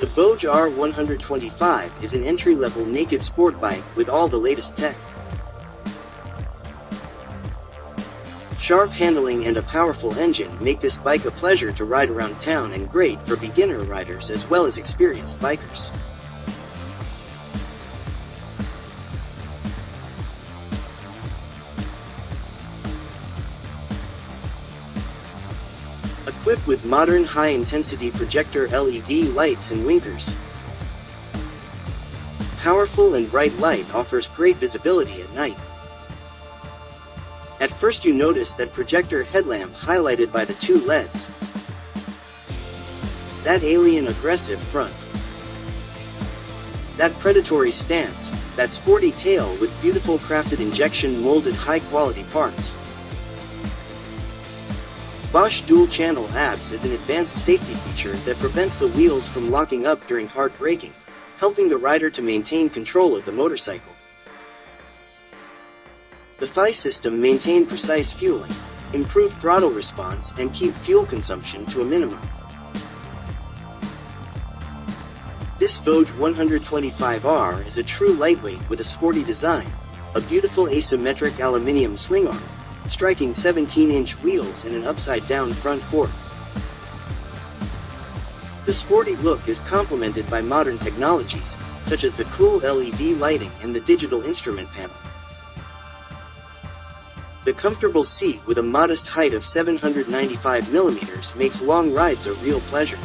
The Voge R125 is an entry-level naked sport bike with all the latest tech. Sharp handling and a powerful engine make this bike a pleasure to ride around town and great for beginner riders as well as experienced bikers. Equipped with modern high-intensity projector LED lights and winkers. Powerful and bright light offers great visibility at night. At first you notice that projector headlamp highlighted by the two LEDs. That alien aggressive front. That predatory stance, that sporty tail with beautiful crafted injection molded high-quality parts. Bosch dual-channel ABS is an advanced safety feature that prevents the wheels from locking up during hard braking, helping the rider to maintain control of the motorcycle. The FI system maintains precise fueling, improved throttle response, and keep fuel consumption to a minimum. This Voge 125R is a true lightweight with a sporty design, a beautiful asymmetric aluminium swing arm, striking 17-inch wheels and an upside-down front fork. The sporty look is complemented by modern technologies, such as the cool LED lighting and the digital instrument panel. The comfortable seat with a modest height of 795 mm makes long rides a real pleasure.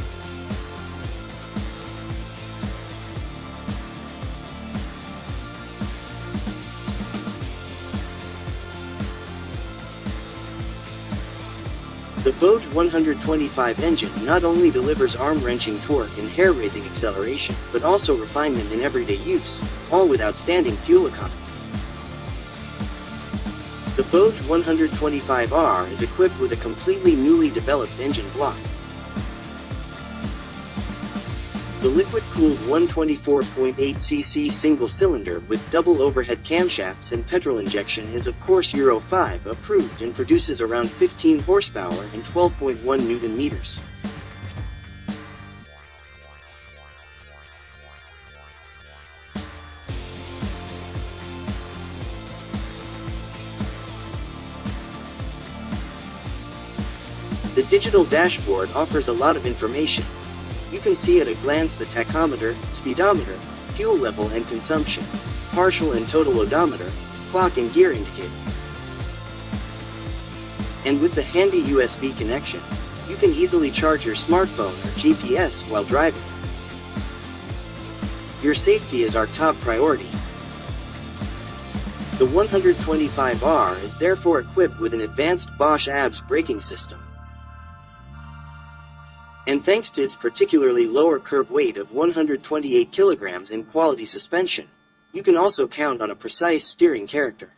The Voge 125 engine not only delivers arm-wrenching torque and hair-raising acceleration, but also refinement in everyday use, all with outstanding fuel economy. The Voge 125R is equipped with a completely newly developed engine block. The liquid-cooled 124.8cc single-cylinder with double overhead camshafts and petrol injection is of course Euro 5 approved and produces around 15 horsepower and 12.1 Nm. The digital dashboard offers a lot of information. You can see at a glance the tachometer, speedometer, fuel level and consumption, partial and total odometer, clock and gear indicator. And with the handy USB connection, you can easily charge your smartphone or GPS while driving. Your safety is our top priority. The 125R is therefore equipped with an advanced Bosch ABS braking system. And thanks to its particularly lower curb weight of 128 kilograms and quality suspension, you can also count on a precise steering character.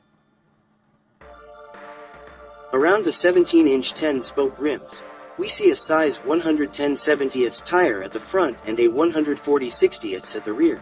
Around the 17-inch 10-spoke rims, we see a size 110/70ths tire at the front and a 140/60ths at the rear.